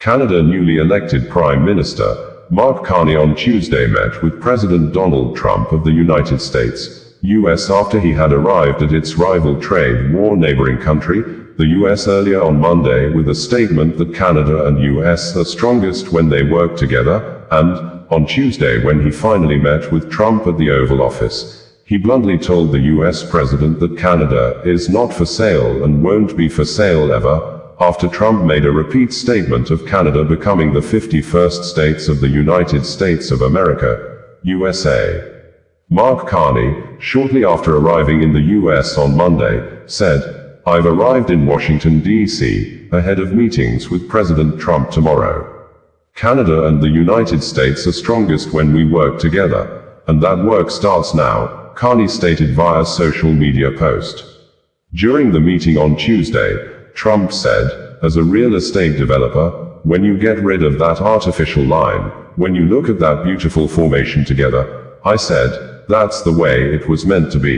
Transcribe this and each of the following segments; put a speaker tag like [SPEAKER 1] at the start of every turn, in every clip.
[SPEAKER 1] Canada newly elected Prime Minister Mark Carney on Tuesday met with President Donald Trump of the United States, US, after he had arrived at its rival trade war neighboring country, the US, earlier on Monday, with a statement that Canada and US are strongest when they work together, and, on Tuesday, when he finally met with Trump at the Oval Office, he bluntly told the US president that Canada is not for sale and won't be for sale ever, after Trump made a repeat statement of Canada becoming the 51st states of the United States of America, USA. Mark Carney, shortly after arriving in the US on Monday, said, "I've arrived in Washington, D.C., ahead of meetings with President Trump tomorrow. Canada and the United States are strongest when we work together, and that work starts now," Carney stated via social media post. During the meeting on Tuesday, Trump said, "As a real estate developer, when you get rid of that artificial line, when you look at that beautiful formation together, I said, that's the way it was meant to be."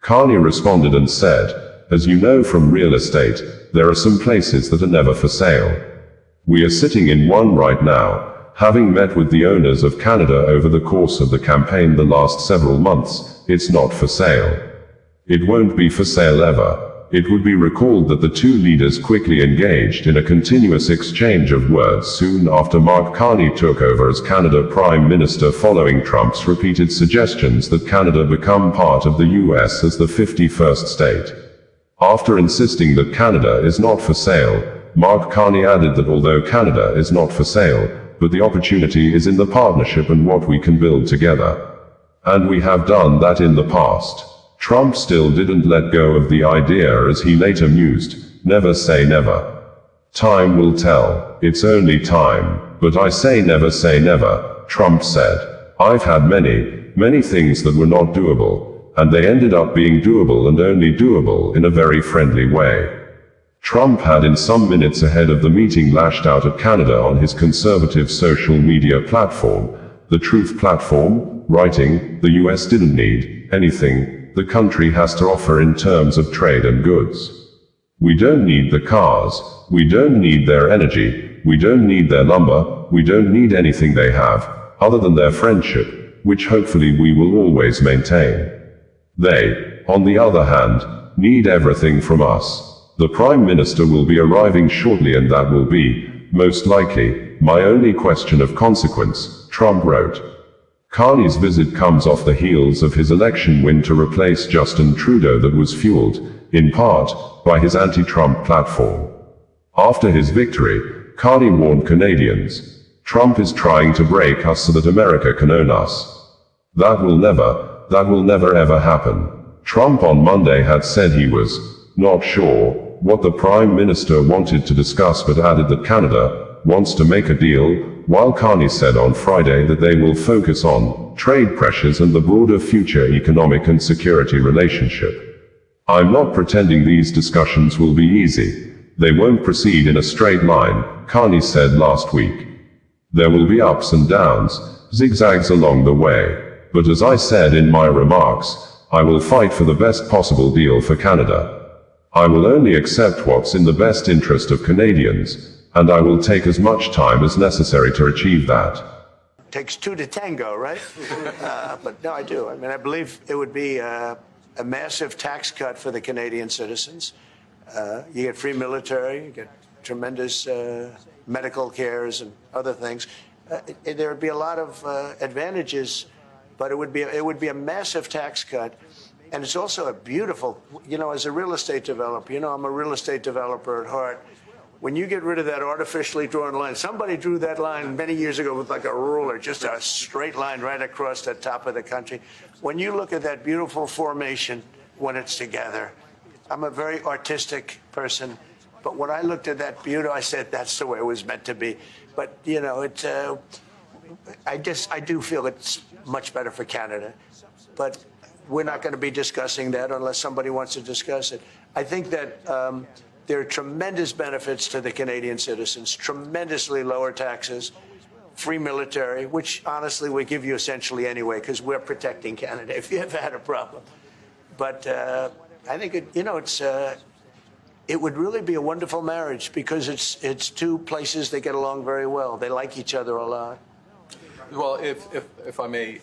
[SPEAKER 1] Carney responded and said, "As you know from real estate, there are some places that are never for sale. We are sitting in one right now, having met with the owners of Canada over the course of the campaign the last several months. It's not for sale. It won't be for sale ever." It would be recalled that the two leaders quickly engaged in a continuous exchange of words soon after Mark Carney took over as Canada Prime Minister, following Trump's repeated suggestions that Canada become part of the US as the 51st state. After insisting that Canada is not for sale, Mark Carney added that although Canada is not for sale, but the opportunity is in the partnership and what we can build together. And we have done that in the past. Trump still didn't let go of the idea, as he later mused, "Never say never. Time will tell. It's only time. But I say never," Trump said. "I've had many things that were not doable, and they ended up being doable, and only doable in a very friendly way." Trump had, in some minutes ahead of the meeting, lashed out at Canada on his conservative social media platform, the Truth platform, writing, "The US didn't need anything the country has to offer in terms of trade and goods. We don't need the cars, we don't need their energy, we don't need their lumber, we don't need anything they have, other than their friendship, which hopefully we will always maintain. They, on the other hand, need everything from us. The Prime Minister will be arriving shortly, and that will be, most likely, my only question of consequence," Trump wrote. Carney's visit comes off the heels of his election win to replace Justin Trudeau that was fueled, in part, by his anti-Trump platform. After his victory, Carney warned Canadians, "Trump is trying to break us so that America can own us. That will never ever happen." Trump on Monday had said he was not sure what the Prime Minister wanted to discuss, but added that Canada wants to make a deal, while Carney said on Friday that they will focus on trade pressures and the broader future economic and security relationship. "I'm not pretending these discussions will be easy. They won't proceed in a straight line," Carney said last week. "There will be ups and downs, zigzags along the way. But as I said in my remarks, I will fight for the best possible deal for Canada. I will only accept what's in the best interest of Canadians, and I will take as much time as necessary to achieve that."
[SPEAKER 2] Takes two to tango, right? But no, I do. I mean, I believe it would be a massive tax cut for the Canadian citizens. You get free military, you get tremendous medical cares and other things. There would be a lot of advantages, but it would be a massive tax cut. And it's also a beautiful, as a real estate developer, I'm a real estate developer at heart. When you get rid of that artificially drawn line, somebody drew that line many years ago with like a ruler, just a straight line right across the top of the country. When you look at that beautiful formation when it's together, I'm a very artistic person, but when I looked at that beauty, I said, that's the way it was meant to be. But, I do feel it's much better for Canada. But we're not going to be discussing that unless somebody wants to discuss it. I think that there are tremendous benefits to the Canadian citizens, tremendously lower taxes, free military, which honestly we give you essentially anyway because we're protecting Canada if you ever had a problem. But I think it would really be a wonderful marriage because it's two places that get along very well. They like each other a lot.
[SPEAKER 3] Well, if I may,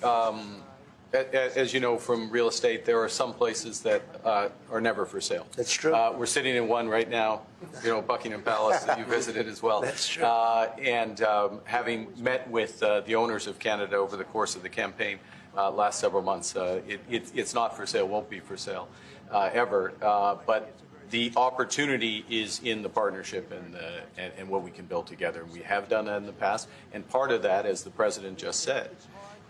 [SPEAKER 3] as you know from real estate, there are some places that are never for sale.
[SPEAKER 2] That's true.
[SPEAKER 3] We're sitting in one right now, Buckingham Palace that you visited as well.
[SPEAKER 2] That's true.
[SPEAKER 3] And having met with the owners of Canada over the course of the campaign last several months, it's not for sale, won't be for sale ever. But the opportunity is in the partnership and what we can build together. And we have done that in the past. And part of that, as the President just said,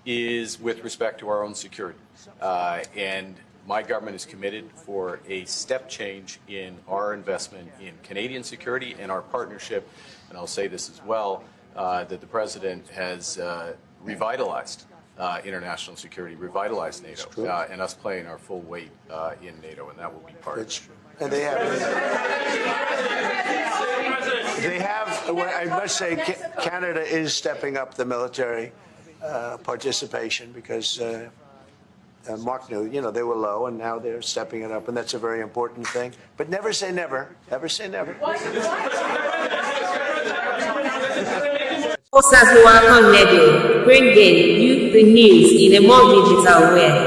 [SPEAKER 3] is with respect to our own security. And my government is committed for a step change in our investment in Canadian security and our partnership, and I'll say this as well, that the President has revitalized international security, revitalized NATO, and us playing our full weight in NATO, and that will be part of it.
[SPEAKER 2] And they have, I must say, Canada is stepping up the military participation because Mark knew, they were low and now they're stepping it up, and that's a very important thing. But never say never. Never say never.
[SPEAKER 4] Osazuwa Connedo, bringing you the news in a more digital way.